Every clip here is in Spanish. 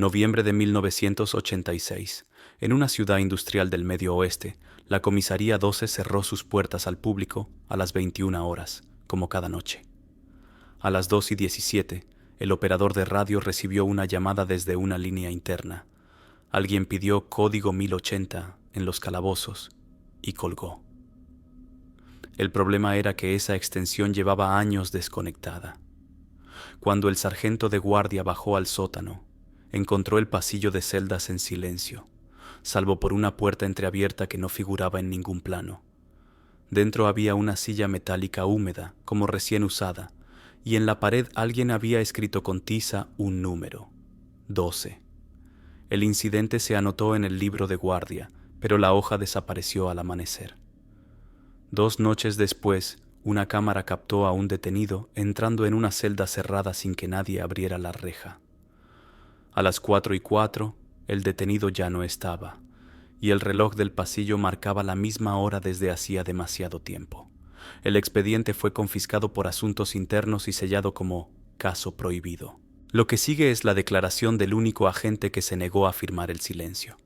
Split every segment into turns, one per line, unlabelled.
Noviembre de 1986. En una ciudad industrial del Medio Oeste, la comisaría 12 cerró sus puertas al público a las 21 horas, como cada noche. A las 2:17, el operador de radio recibió una llamada desde una línea interna. Alguien pidió código 1080 en los calabozos y colgó. El problema era que esa extensión llevaba años desconectada. Cuando el sargento de guardia bajó al sótano, encontró el pasillo de celdas en silencio, salvo por una puerta entreabierta que no figuraba en ningún plano. Dentro había una silla metálica húmeda, como recién usada, y en la pared alguien había escrito con tiza un número: 12. El incidente se anotó en el libro de guardia, pero la hoja desapareció al amanecer. 2 noches después, una cámara captó a un detenido entrando en una celda cerrada sin que nadie abriera la reja. A las 4:04, el detenido ya no estaba, y el reloj del pasillo marcaba la misma hora desde hacía demasiado tiempo. El expediente fue confiscado por asuntos internos y sellado como caso prohibido. Lo que sigue es la declaración del único agente que se negó a firmar el silencio.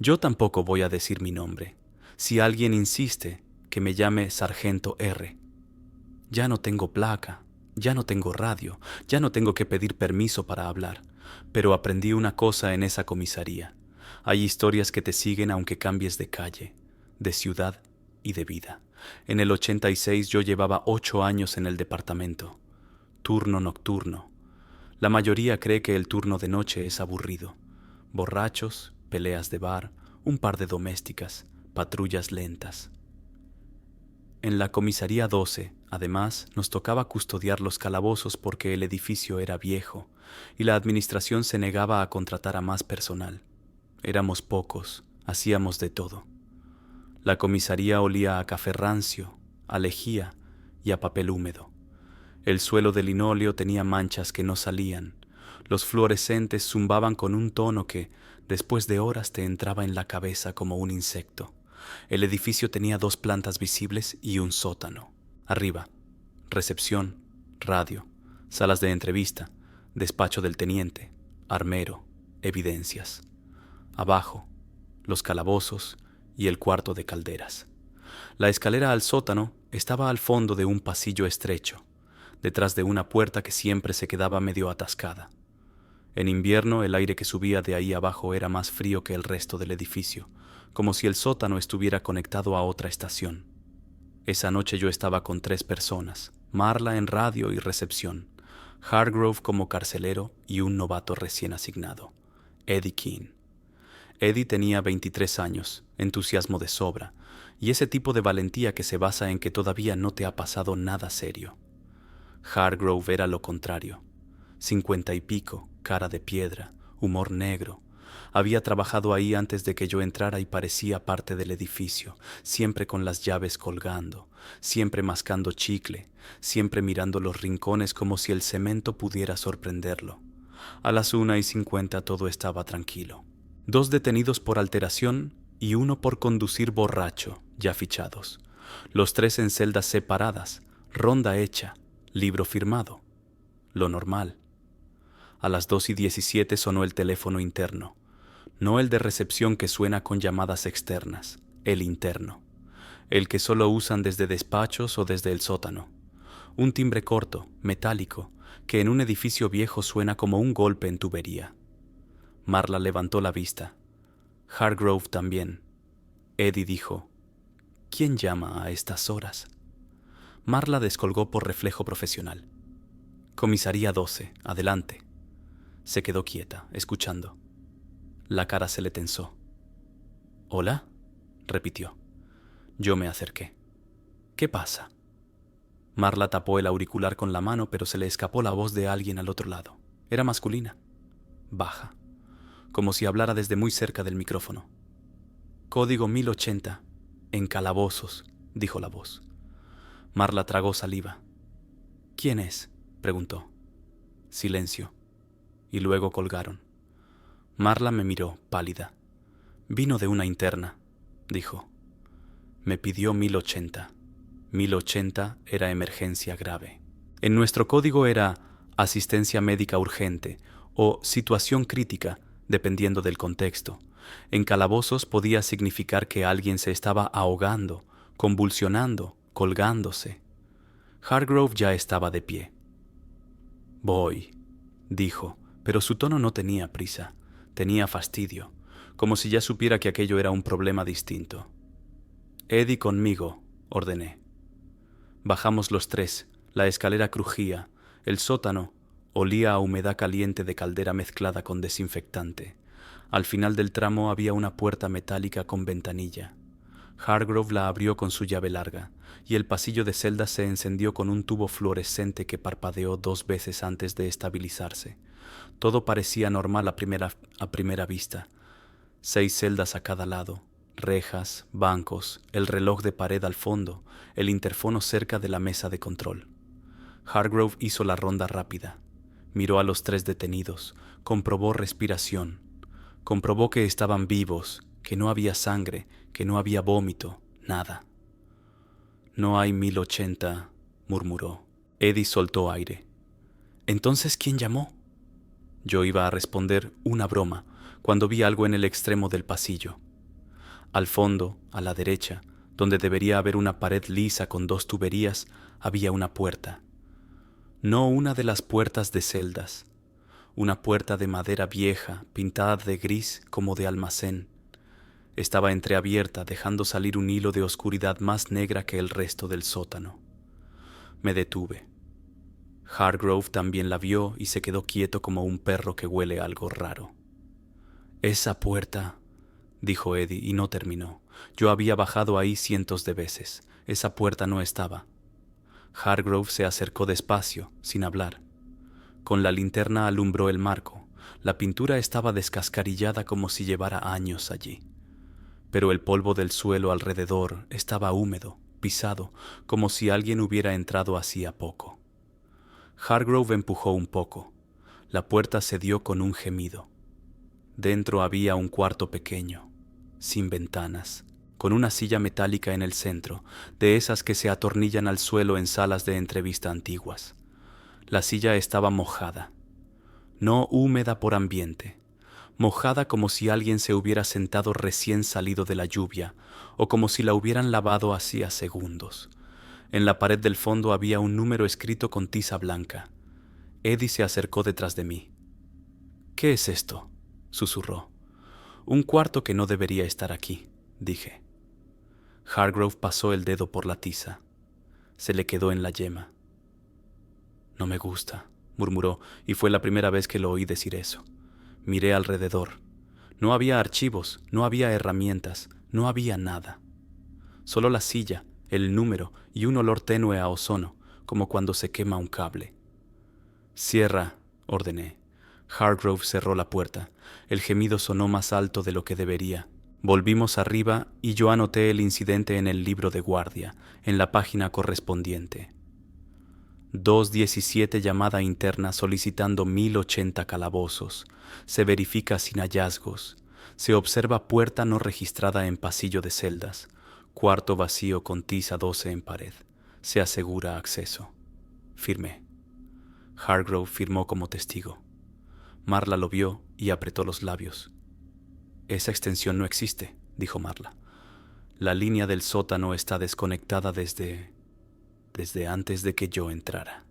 Yo tampoco voy a decir mi nombre. Si alguien insiste, que me llame Sargento R. Ya no tengo placa, ya no tengo radio, ya no tengo que pedir permiso para hablar, pero aprendí una cosa en esa comisaría. Hay historias que te siguen aunque cambies de calle, de ciudad y de vida. En el 86 yo llevaba 8 años en el departamento. Turno nocturno. La mayoría cree que el turno de noche es aburrido. Borrachos, peleas de bar, un par de domésticas, patrullas lentas. En la comisaría 12, además, nos tocaba custodiar los calabozos porque el edificio era viejo y la administración se negaba a contratar a más personal. Éramos pocos, hacíamos de todo. La comisaría olía a café rancio, a lejía y a papel húmedo. El suelo de linóleo tenía manchas que no salían. Los fluorescentes zumbaban con un tono que, después de horas, te entraba en la cabeza como un insecto. El edificio tenía 2 plantas visibles y un sótano. Arriba, recepción, radio, salas de entrevista, despacho del teniente, armero, evidencias. Abajo, los calabozos y el cuarto de calderas. La escalera al sótano estaba al fondo de un pasillo estrecho, detrás de una puerta que siempre se quedaba medio atascada. En invierno el aire que subía de ahí abajo era más frío que el resto del edificio, como si el sótano estuviera conectado a otra estación. Esa noche yo estaba con 3 personas, Marla en radio y recepción, Hargrove como carcelero y un novato recién asignado, Eddie King. Eddie tenía 23 años, entusiasmo de sobra, y ese tipo de valentía que se basa en que todavía no te ha pasado nada serio. Hargrove era lo contrario, 50 y pico, cara de piedra, humor negro. Había trabajado ahí antes de que yo entrara y parecía parte del edificio, siempre con las llaves colgando, siempre mascando chicle, siempre mirando los rincones como si el cemento pudiera sorprenderlo. A las 1:50 todo estaba tranquilo. 2 detenidos por alteración y 1 por conducir borracho, ya fichados. Los 3 en celdas separadas, ronda hecha, libro firmado. Lo normal. A las 2:17 sonó el teléfono interno. No el de recepción que suena con llamadas externas, el interno. El que solo usan desde despachos o desde el sótano. Un timbre corto, metálico, que en un edificio viejo suena como un golpe en tubería. Marla levantó la vista. Hargrove también. Eddie dijo: ¿Quién llama a estas horas? Marla descolgó por reflejo profesional. Comisaría 12, adelante. Se quedó quieta, escuchando. La cara se le tensó. ¿Hola?, repitió. Yo me acerqué. ¿Qué pasa? Marla tapó el auricular con la mano, pero se le escapó la voz de alguien al otro lado. Era masculina, baja, como si hablara desde muy cerca del micrófono. Código 1080, en calabozos, dijo la voz. Marla tragó saliva. ¿Quién es?, preguntó. Silencio. Y luego colgaron. Marla me miró, pálida. Vino de una interna, dijo. Me pidió 1080. 1080 era emergencia grave. En nuestro código era asistencia médica urgente o situación crítica, dependiendo del contexto. En calabozos podía significar que alguien se estaba ahogando, convulsionando, colgándose. Hargrove ya estaba de pie. «Voy», dijo, pero su tono no tenía prisa, tenía fastidio, como si ya supiera que aquello era un problema distinto. «Eddie conmigo», ordené. Bajamos los tres, la escalera crujía, el sótano olía a humedad caliente de caldera mezclada con desinfectante. Al final del tramo había una puerta metálica con ventanilla. Hargrove la abrió con su llave larga, y el pasillo de celdas se encendió con un tubo fluorescente que parpadeó 2 veces antes de estabilizarse. Todo parecía normal a primera vista. 6 celdas a cada lado, rejas, bancos, el reloj de pared al fondo, el interfono cerca de la mesa de control. Hargrove hizo la ronda rápida. Miró a los 3 detenidos, comprobó respiración, comprobó que estaban vivos, que no había sangre, que no había vómito, nada. «No hay 1080», murmuró. Eddie soltó aire. «¿Entonces quién llamó?» Yo iba a responder una broma cuando vi algo en el extremo del pasillo. Al fondo, a la derecha, donde debería haber una pared lisa con 2 tuberías, había una puerta. No una de las puertas de celdas, una puerta de madera vieja, pintada de gris como de almacén. Estaba entreabierta, dejando salir un hilo de oscuridad más negra que el resto del sótano. Me detuve. Hargrove también la vio y se quedó quieto como un perro que huele algo raro. «Esa puerta», dijo Eddie, y no terminó. «Yo había bajado ahí cientos de veces. Esa puerta no estaba». Hargrove se acercó despacio, sin hablar. Con la linterna alumbró el marco. La pintura estaba descascarillada como si llevara años allí. Pero el polvo del suelo alrededor estaba húmedo, pisado, como si alguien hubiera entrado hacía poco. Hargrove empujó un poco. La puerta cedió con un gemido. Dentro había un cuarto pequeño, sin ventanas, con una silla metálica en el centro, de esas que se atornillan al suelo en salas de entrevista antiguas. La silla estaba mojada, no húmeda por ambiente, mojada como si alguien se hubiera sentado recién salido de la lluvia o como si la hubieran lavado hacía segundos. En la pared del fondo había un número escrito con tiza blanca. Eddie se acercó detrás de mí. «¿Qué es esto?», susurró. «Un cuarto que no debería estar aquí», dije. Hargrove pasó el dedo por la tiza. Se le quedó en la yema. «No me gusta», murmuró, y fue la primera vez que lo oí decir eso. Miré alrededor. No había archivos, no había herramientas, no había nada. Solo la silla, el número y un olor tenue a ozono, como cuando se quema un cable. «Cierra», ordené. Hargrove cerró la puerta. El gemido sonó más alto de lo que debería. Volvimos arriba y yo anoté el incidente en el libro de guardia, en la página correspondiente. 217 llamada interna solicitando 1080 calabozos. Se verifica sin hallazgos. Se observa puerta no registrada en pasillo de celdas. Cuarto vacío con tiza 12 en pared. Se asegura acceso. Firmé. Hargrove firmó como testigo. Marla lo vio y apretó los labios. «Esa extensión no existe», dijo Marla. «La línea del sótano está desconectada desde antes de que yo entrara».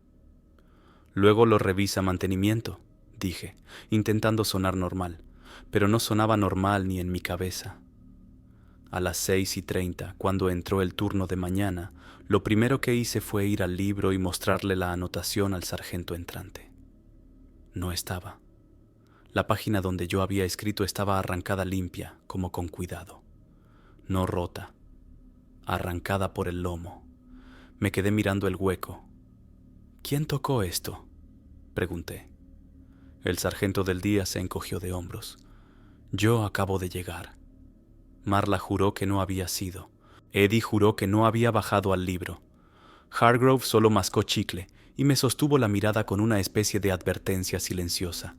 «Luego lo revisa mantenimiento», dije, intentando sonar normal, pero no sonaba normal ni en mi cabeza. A las 6:30, cuando entró el turno de mañana, lo primero que hice fue ir al libro y mostrarle la anotación al sargento entrante. No estaba. La página donde yo había escrito estaba arrancada limpia, como con cuidado. No rota, arrancada por el lomo. Me quedé mirando el hueco. «¿Quién tocó esto?», pregunté. El sargento del día se encogió de hombros. «Yo acabo de llegar». Marla juró que no había sido. Eddie juró que no había bajado al libro. Hargrove solo mascó chicle y me sostuvo la mirada con una especie de advertencia silenciosa.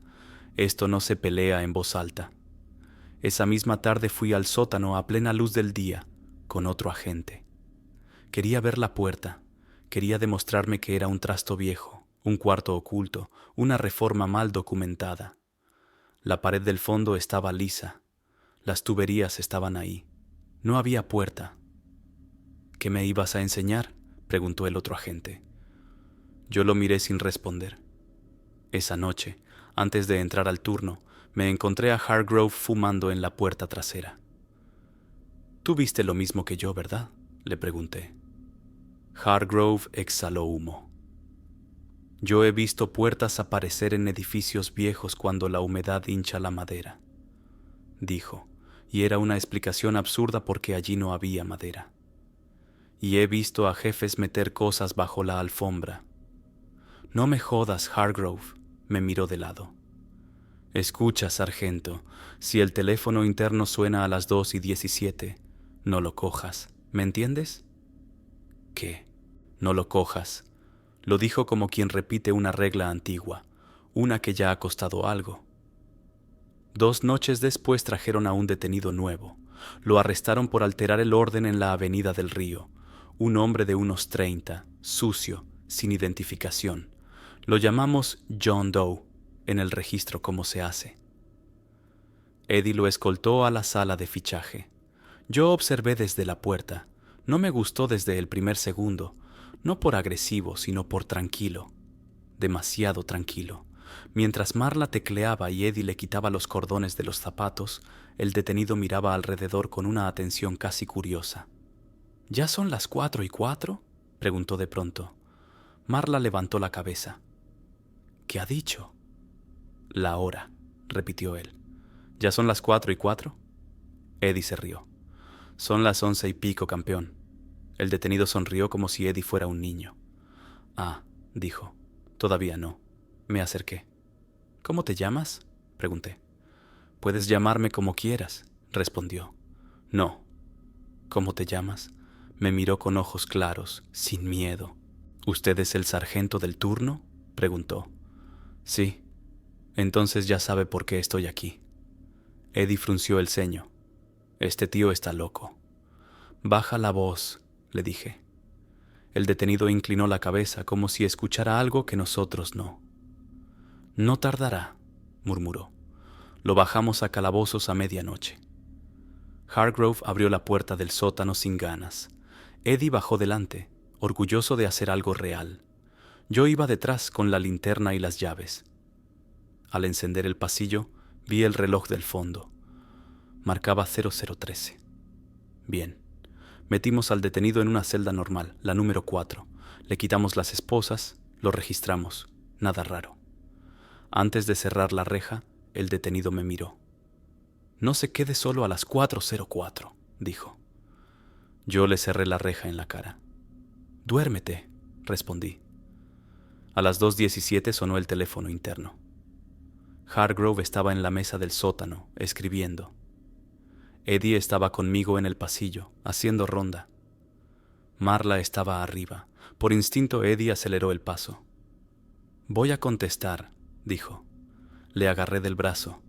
Esto no se pelea en voz alta. Esa misma tarde fui al sótano a plena luz del día, con otro agente. Quería ver la puerta, quería demostrarme que era un trasto viejo, Un cuarto oculto, una reforma mal documentada. La pared del fondo estaba lisa. Las tuberías estaban ahí. No había puerta. ¿Qué me ibas a enseñar?, preguntó el otro agente. Yo lo miré sin responder. Esa noche, antes de entrar al turno, me encontré a Hargrove fumando en la puerta trasera. «Tú viste lo mismo que yo, ¿verdad?», le pregunté. Hargrove exhaló humo. «Yo he visto puertas aparecer en edificios viejos cuando la humedad hincha la madera», dijo, y era una explicación absurda porque allí no había madera. «Y he visto a jefes meter cosas bajo la alfombra». «No me jodas, Hargrove», me miró de lado. «Escucha, sargento, si el teléfono interno suena a las 2:17, no lo cojas, ¿me entiendes?» «¿Qué? No lo cojas», lo dijo como quien repite una regla antigua, una que ya ha costado algo. 2 noches después trajeron a un detenido nuevo. Lo arrestaron por alterar el orden en la Avenida del Río. Un hombre de unos 30, sucio, sin identificación. Lo llamamos John Doe en el registro como se hace. Eddie lo escoltó a la sala de fichaje. Yo observé desde la puerta. No me gustó desde el primer segundo, no por agresivo, sino por tranquilo. Demasiado tranquilo. Mientras Marla tecleaba y Eddie le quitaba los cordones de los zapatos, el detenido miraba alrededor con una atención casi curiosa. «¿Ya son las 4:04?» preguntó de pronto. Marla levantó la cabeza. «¿Qué ha dicho?» «La hora», repitió él. «¿Ya son las 4:04?» Eddie se rió. «Son las 11:00, campeón». El detenido sonrió como si Eddie fuera un niño. «Ah», dijo. «Todavía no». Me acerqué. «¿Cómo te llamas?», pregunté. «Puedes llamarme como quieras», respondió. «No». «¿Cómo te llamas?». Me miró con ojos claros, sin miedo. «¿Usted es el sargento del turno?», preguntó. «Sí». «Entonces ya sabe por qué estoy aquí». Eddie frunció el ceño. «Este tío está loco». «Baja la voz», le dije. El detenido inclinó la cabeza como si escuchara algo que nosotros no. «No tardará», murmuró. «Lo bajamos a calabozos a medianoche». Hargrove abrió la puerta del sótano sin ganas. Eddie bajó delante, orgulloso de hacer algo real. Yo iba detrás con la linterna y las llaves. Al encender el pasillo, vi el reloj del fondo. Marcaba 00:13. Bien. Metimos al detenido en una celda normal, la número 4. Le quitamos las esposas, lo registramos. Nada raro. Antes de cerrar la reja, el detenido me miró. «No se quede solo a las 4:04», dijo. Yo le cerré la reja en la cara. «Duérmete», respondí. A las 2:17 sonó el teléfono interno. Hargrove estaba en la mesa del sótano, escribiendo. Eddie estaba conmigo en el pasillo, haciendo ronda. Marla estaba arriba. Por instinto Eddie aceleró el paso. «Voy a contestar», dijo. Le agarré del brazo.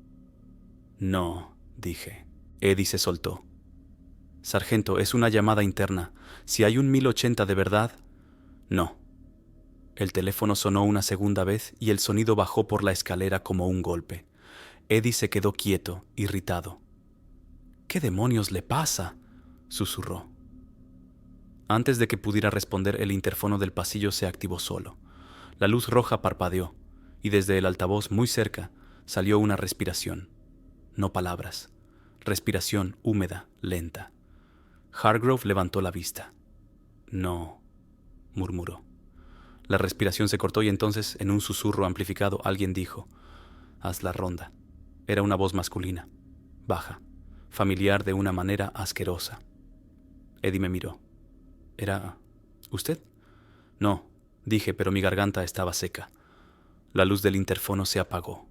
«No», dije. Eddie se soltó. «Sargento, es una llamada interna. Si hay un 1080 de verdad...». «No». El teléfono sonó una segunda vez y el sonido bajó por la escalera como un golpe. Eddie se quedó quieto, irritado. «¿Qué demonios le pasa?», susurró. Antes de que pudiera responder, el interfono del pasillo se activó solo. La luz roja parpadeó, y desde el altavoz muy cerca salió una respiración. No palabras. Respiración húmeda, lenta. Hargrove levantó la vista. «No», murmuró. La respiración se cortó y entonces, en un susurro amplificado, alguien dijo: «Haz la ronda». Era una voz masculina, baja, familiar de una manera asquerosa. Eddie me miró. «¿Era usted?». «No», dije, pero mi garganta estaba seca. La luz del interfono se apagó.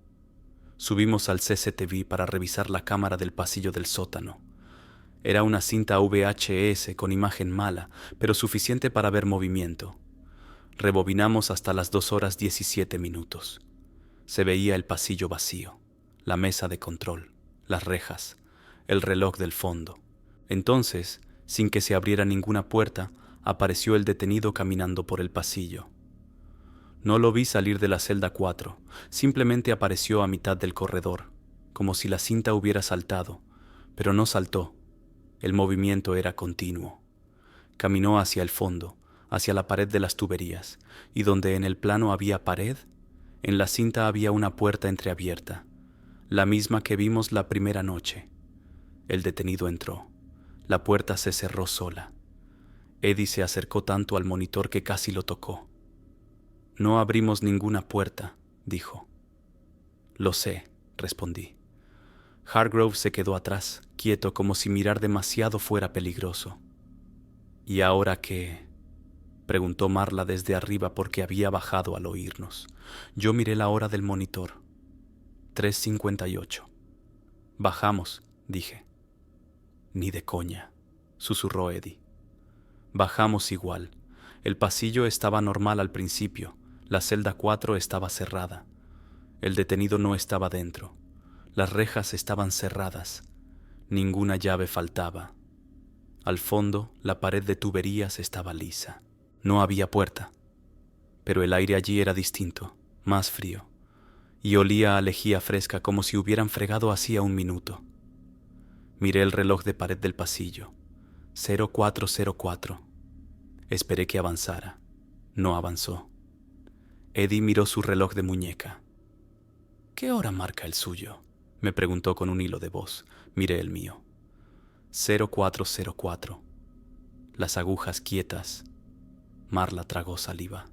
Subimos al CCTV para revisar la cámara del pasillo del sótano. Era una cinta VHS con imagen mala, pero suficiente para ver movimiento. Rebobinamos hasta las 2:17. Se veía el pasillo vacío, la mesa de control, las rejas, el reloj del fondo. Entonces, sin que se abriera ninguna puerta, apareció el detenido caminando por el pasillo. No lo vi salir de la celda 4, simplemente apareció a mitad del corredor, como si la cinta hubiera saltado, pero no saltó. El movimiento era continuo. Caminó hacia el fondo, hacia la pared de las tuberías, y donde en el plano había pared, en la cinta había una puerta entreabierta, la misma que vimos la primera noche. El detenido entró. La puerta se cerró sola. Eddie se acercó tanto al monitor que casi lo tocó. No abrimos ninguna puerta, dijo. Lo sé, respondí. Hargrove se quedó atrás, quieto como si mirar demasiado fuera peligroso. ¿Y ahora qué? Preguntó Marla desde arriba porque había bajado al oírnos. Yo miré la hora del monitor. 3:58. Bajamos, dije. Ni de coña, susurró Eddie. Bajamos igual. El pasillo estaba normal al principio. La celda 4 estaba cerrada. El detenido no estaba dentro. Las rejas estaban cerradas. Ninguna llave faltaba. Al fondo, la pared de tuberías estaba lisa. No había puerta, pero el aire allí era distinto, más frío, y olía a lejía fresca como si hubieran fregado hacía un minuto. Miré el reloj de pared del pasillo. 0404. Esperé que avanzara. No avanzó. Eddie miró su reloj de muñeca. ¿Qué hora marca el suyo?, me preguntó con un hilo de voz. Miré el mío. 0404. Las agujas quietas. Marla tragó saliva.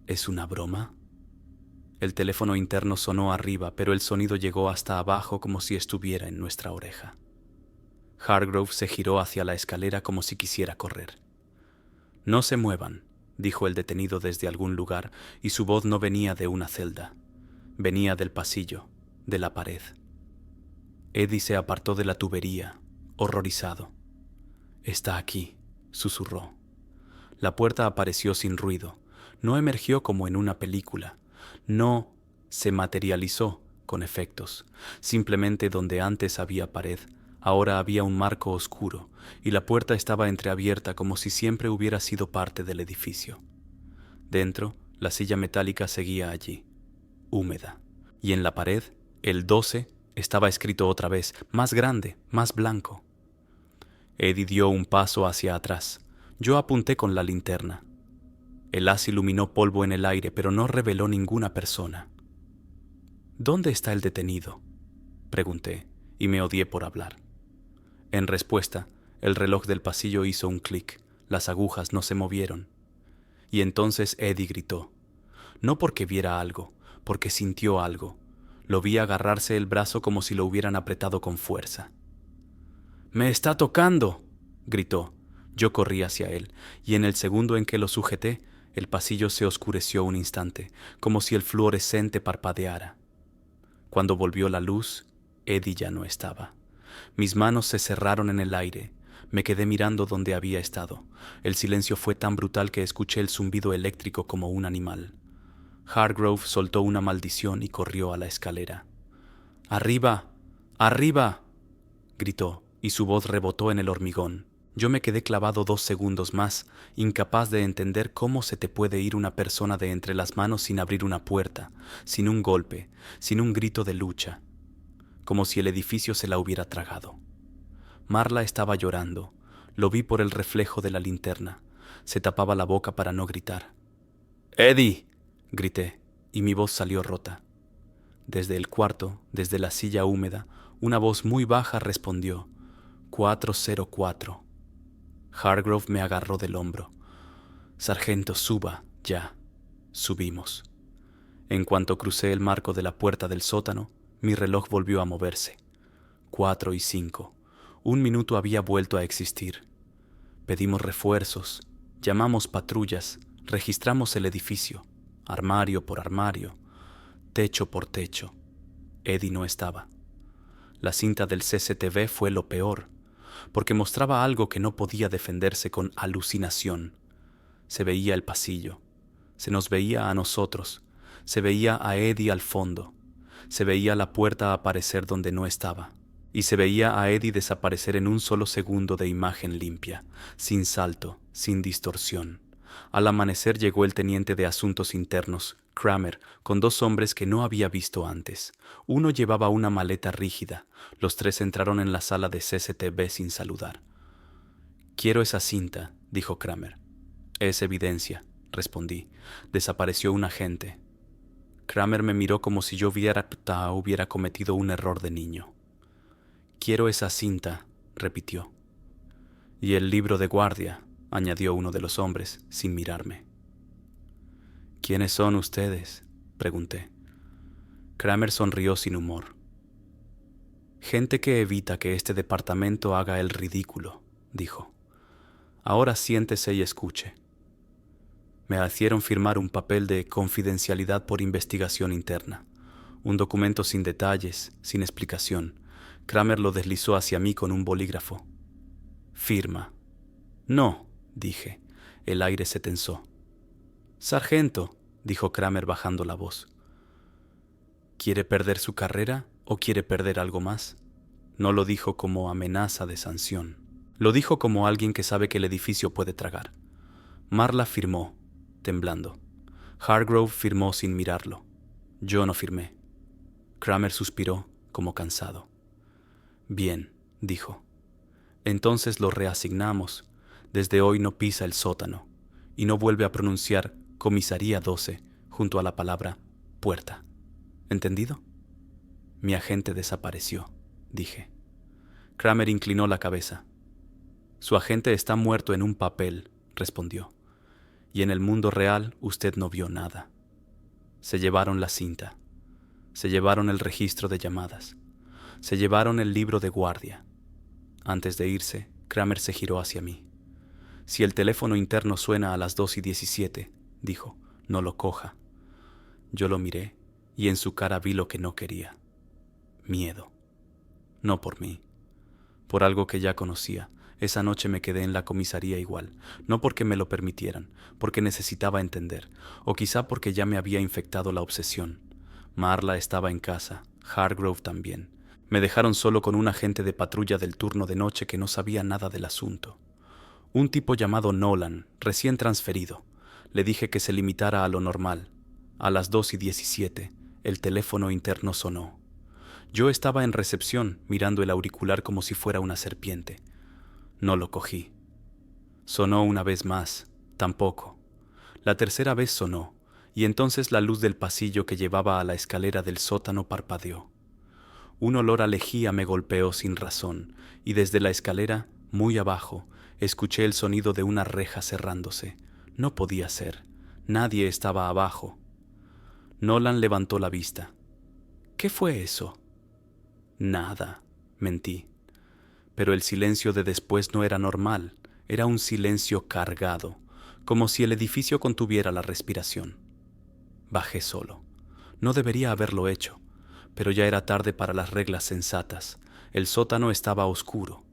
¿Es una broma? El teléfono interno sonó arriba, pero el sonido llegó hasta abajo como si estuviera en nuestra oreja. Hargrove se giró hacia la escalera como si quisiera correr. No se muevan, dijo el detenido desde algún lugar, y su voz no venía de una celda. Venía del pasillo, de la pared. Eddie se apartó de la tubería, horrorizado. «Está aquí», susurró. La puerta apareció sin ruido. No emergió como en una película. No se materializó con efectos. Simplemente donde antes había pared, ahora había un marco oscuro, y la puerta estaba entreabierta como si siempre hubiera sido parte del edificio. Dentro, la silla metálica seguía allí, húmeda. Y en la pared, el 12 estaba escrito otra vez, más grande, más blanco. Eddie dio un paso hacia atrás. Yo apunté con la linterna. El haz iluminó polvo en el aire, pero no reveló ninguna persona. «¿Dónde está el detenido?», pregunté, y me odié por hablar. En respuesta, el reloj del pasillo hizo un clic. Las agujas no se movieron. Y entonces Eddie gritó. No porque viera algo, porque sintió algo. Lo vi agarrarse el brazo como si lo hubieran apretado con fuerza. «¡Me está tocando!», gritó. Yo corrí hacia él, y en el segundo en que lo sujeté, el pasillo se oscureció un instante, como si el fluorescente parpadeara. Cuando volvió la luz, Eddie ya no estaba. Mis manos se cerraron en el aire. Me quedé mirando donde había estado. El silencio fue tan brutal que escuché el zumbido eléctrico como un animal. Hargrove soltó una maldición y corrió a la escalera. «¡Arriba! ¡Arriba!», gritó, y su voz rebotó en el hormigón. Yo me quedé clavado 2 segundos más, incapaz de entender cómo se te puede ir una persona de entre las manos sin abrir una puerta, sin un golpe, sin un grito de lucha, como si el edificio se la hubiera tragado. Marla estaba llorando. Lo vi por el reflejo de la linterna. Se tapaba la boca para no gritar. «¡Eddie!», grité, y mi voz salió rota. Desde el cuarto, desde la silla húmeda, una voz muy baja respondió. 404. Hargrove me agarró del hombro. «Sargento, suba, ya». Subimos. En cuanto crucé el marco de la puerta del sótano, mi reloj volvió a moverse. 4:05. 1 minuto había vuelto a existir. Pedimos refuerzos, llamamos patrullas, registramos el edificio, armario por armario, techo por techo. Eddie no estaba. La cinta del CCTV fue lo peor, porque mostraba algo que no podía defenderse con alucinación. Se veía el pasillo, se nos veía a nosotros, se veía a Eddie al fondo, se veía la puerta aparecer donde no estaba, y se veía a Eddie desaparecer en un solo segundo de imagen limpia, sin salto, sin distorsión. Al amanecer llegó el teniente de Asuntos Internos, Kramer, con 2 hombres que no había visto antes. Uno llevaba una maleta rígida. Los 3 entraron en la sala de CCTV sin saludar. «Quiero esa cinta», dijo Kramer. «Es evidencia», respondí. «Desapareció un agente». Kramer me miró como si yo hubiera cometido un error de niño. «Quiero esa cinta», repitió. «Y el libro de guardia», añadió uno de los hombres, sin mirarme. «¿Quiénes son ustedes?», pregunté. Kramer sonrió sin humor. «Gente que evita que este departamento haga el ridículo», dijo. «Ahora siéntese y escuche». Me hicieron firmar un papel de confidencialidad por investigación interna. Un documento sin detalles, sin explicación. Kramer lo deslizó hacia mí con un bolígrafo. «Firma». «No», dije. El aire se tensó. «Sargento», dijo Kramer bajando la voz. «¿Quiere perder su carrera o quiere perder algo más?» No lo dijo como amenaza de sanción. Lo dijo como alguien que sabe que el edificio puede tragar. Marla firmó, temblando. Hargrove firmó sin mirarlo. Yo no firmé. Kramer suspiró, como cansado. «Bien», dijo. «Entonces lo reasignamos. Desde hoy no pisa el sótano y no vuelve a pronunciar Comisaría 12 junto a la palabra puerta. ¿Entendido?» «Mi agente desapareció», dije. Kramer inclinó la cabeza. «Su agente está muerto en un papel», respondió. «Y en el mundo real usted no vio nada. Se llevaron la cinta. Se llevaron el registro de llamadas. Se llevaron el libro de guardia». Antes de irse, Kramer se giró hacia mí. «Si el teléfono interno suena a las 2:17, dijo, «no lo coja». Yo lo miré y en su cara vi lo que no quería. Miedo. No por mí. Por algo que ya conocía. Esa noche me quedé en la comisaría igual, no porque me lo permitieran, porque necesitaba entender, o quizá porque ya me había infectado la obsesión. Marla estaba en casa, Hargrove también. Me dejaron solo con un agente de patrulla del turno de noche que no sabía nada del asunto. Un tipo llamado Nolan, recién transferido. Le dije que se limitara a lo normal. A las 2:17, el teléfono interno sonó. Yo estaba en recepción, mirando el auricular como si fuera una serpiente. No lo cogí. Sonó una vez más, tampoco. La tercera vez sonó, y entonces la luz del pasillo que llevaba a la escalera del sótano parpadeó. Un olor a lejía me golpeó sin razón, y desde la escalera, muy abajo, escuché el sonido de una reja cerrándose. No podía ser. Nadie estaba abajo. Nolan levantó la vista. «¿Qué fue eso?» «Nada», mentí. Pero el silencio de después no era normal, era un silencio cargado, como si el edificio contuviera la respiración. Bajé solo. No debería haberlo hecho, pero ya era tarde para las reglas sensatas. El sótano estaba oscuro.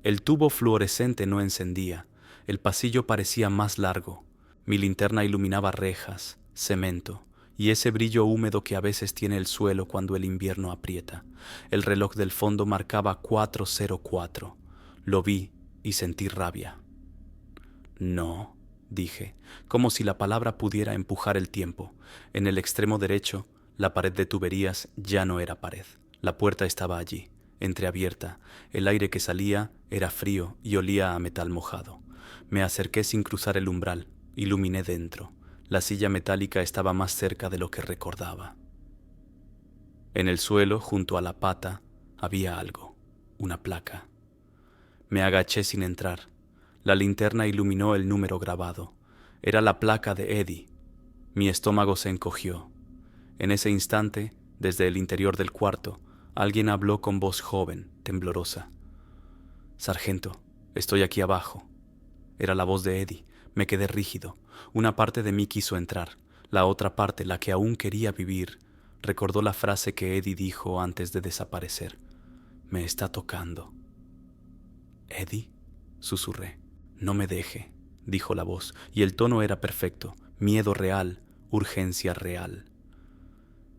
El tubo fluorescente no encendía. El pasillo parecía más largo. Mi linterna iluminaba rejas, cemento y ese brillo húmedo que a veces tiene el suelo cuando el invierno aprieta. El reloj del fondo marcaba 4:04. Lo vi y sentí rabia. «No», dije, como si la palabra pudiera empujar el tiempo. En el extremo derecho, la pared de tuberías ya no era pared. La puerta estaba allí, entreabierta. El aire que salía era frío y olía a metal mojado. Me acerqué sin cruzar el umbral. Iluminé dentro. La silla metálica estaba más cerca de lo que recordaba. En el suelo, junto a la pata, había algo, una placa. Me agaché sin entrar. La linterna iluminó el número grabado. Era la placa de Eddie. Mi estómago se encogió. En ese instante, desde el interior del cuarto, alguien habló con voz joven, temblorosa. «Sargento, estoy aquí abajo». Era la voz de Eddie. Me quedé rígido. Una parte de mí quiso entrar. La otra parte, la que aún quería vivir, recordó la frase que Eddie dijo antes de desaparecer. «Me está tocando». «¿Eddie?», susurré. «No me deje», dijo la voz, y el tono era perfecto. Miedo real, urgencia real.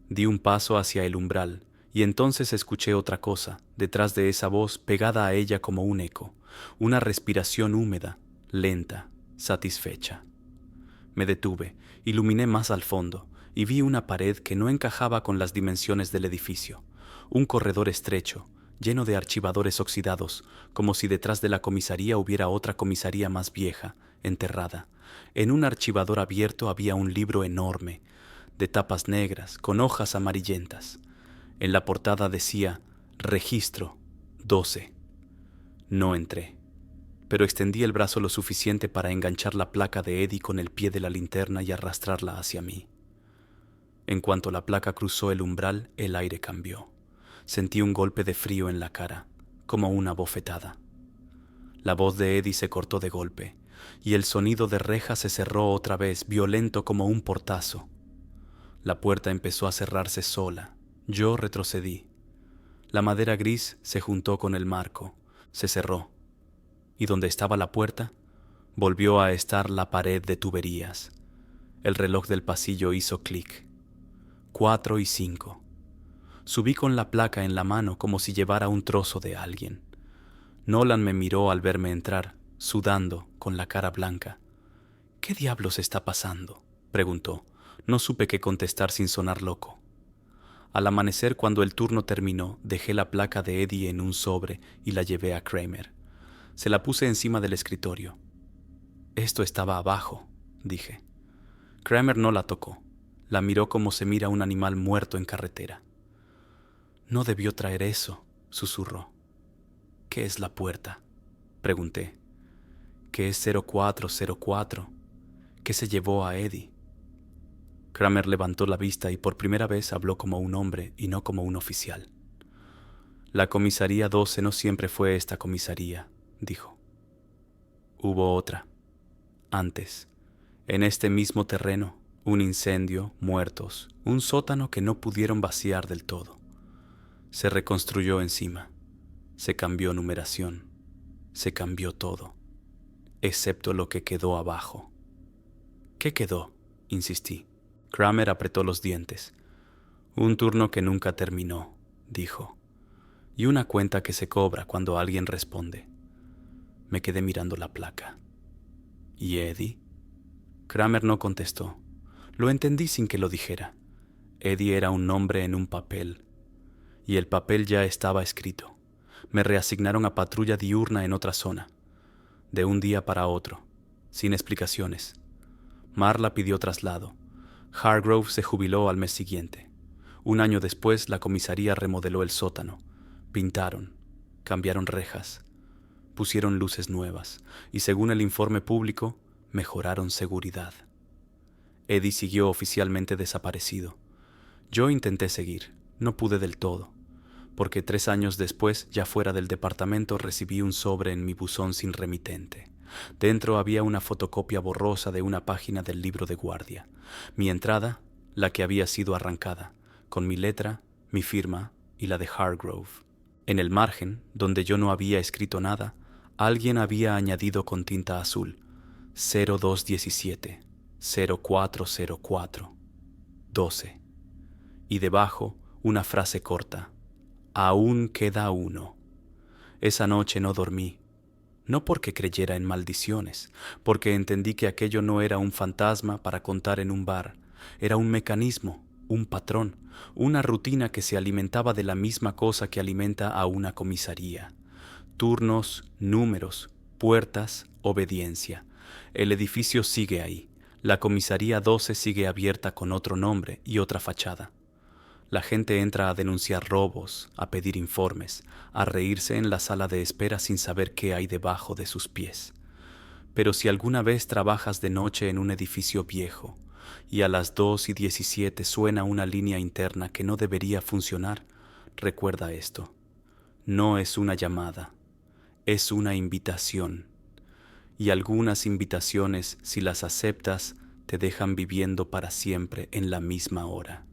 Di un paso hacia el umbral, y entonces escuché otra cosa, detrás de esa voz, pegada a ella como un eco. Una respiración húmeda, lenta, satisfecha. Me detuve, iluminé más al fondo y vi una pared que no encajaba con las dimensiones del edificio. Un corredor estrecho, lleno de archivadores oxidados, como si detrás de la comisaría hubiera otra comisaría más vieja, enterrada. En un archivador abierto había un libro enorme, de tapas negras, con hojas amarillentas. En la portada decía Registro 12. No entré, pero extendí el brazo lo suficiente para enganchar la placa de Eddie con el pie de la linterna y arrastrarla hacia mí. En cuanto la placa cruzó el umbral, el aire cambió. Sentí un golpe de frío en la cara, como una bofetada. La voz de Eddie se cortó de golpe, y el sonido de reja se cerró otra vez, violento como un portazo. La puerta empezó a cerrarse sola. Yo retrocedí. La madera gris se juntó con el marco, se cerró, y donde estaba la puerta, volvió a estar la pared de tuberías. El reloj del pasillo hizo clic. 4 y 5. Subí con la placa en la mano como si llevara un trozo de alguien. Nolan me miró al verme entrar, sudando, con la cara blanca. «¿Qué diablos está pasando?», preguntó. No supe qué contestar sin sonar loco. Al amanecer, cuando el turno terminó, dejé la placa de Eddie en un sobre y la llevé a Kramer. Se la puse encima del escritorio. «Esto estaba abajo», dije. Kramer no la tocó. La miró como se mira un animal muerto en carretera. «No debió traer eso», susurró. «¿Qué es la puerta?», pregunté. «¿Qué es 0404? ¿Qué se llevó a Eddie?». Kramer levantó la vista y por primera vez habló como un hombre y no como un oficial. «La comisaría 12 no siempre fue esta comisaría», dijo. «Hubo otra. Antes, en este mismo terreno, un incendio, muertos, un sótano que no pudieron vaciar del todo. Se reconstruyó encima. Se cambió numeración. Se cambió todo, excepto lo que quedó abajo». «¿Qué quedó?», insistí. Kramer apretó los dientes. «Un turno que nunca terminó», dijo. «Y una cuenta que se cobra cuando alguien responde». Me quedé mirando la placa. «¿Y Eddie?». Kramer no contestó. Lo entendí sin que lo dijera. Eddie era un nombre en un papel. Y el papel ya estaba escrito. Me reasignaron a patrulla diurna en otra zona. De un día para otro, sin explicaciones. Marla pidió traslado. Hargrove se jubiló al mes siguiente. Un año después, la comisaría remodeló el sótano. Pintaron, cambiaron rejas, pusieron luces nuevas y, según el informe público, mejoraron seguridad. Eddie siguió oficialmente desaparecido. Yo intenté seguir, no pude del todo, porque 3 años después, ya fuera del departamento, recibí un sobre en mi buzón sin remitente. Dentro había una fotocopia borrosa de una página del libro de guardia. Mi entrada, la que había sido arrancada, con mi letra, mi firma y la de Hargrove. En el margen, donde yo no había escrito nada, alguien había añadido con tinta azul 0217 0404 12 y debajo una frase corta: «Aún queda uno». Esa noche no dormí. No porque creyera en maldiciones, porque entendí que aquello no era un fantasma para contar en un bar, era un mecanismo, un patrón, una rutina que se alimentaba de la misma cosa que alimenta a una comisaría. Turnos, números, puertas, obediencia. El edificio sigue ahí. La comisaría 12 sigue abierta con otro nombre y otra fachada. La gente entra a denunciar robos, a pedir informes, a reírse en la sala de espera sin saber qué hay debajo de sus pies. Pero si alguna vez trabajas de noche en un edificio viejo y a las 2:17 suena una línea interna que no debería funcionar, recuerda esto. No es una llamada, es una invitación. Y algunas invitaciones, si las aceptas, te dejan viviendo para siempre en la misma hora.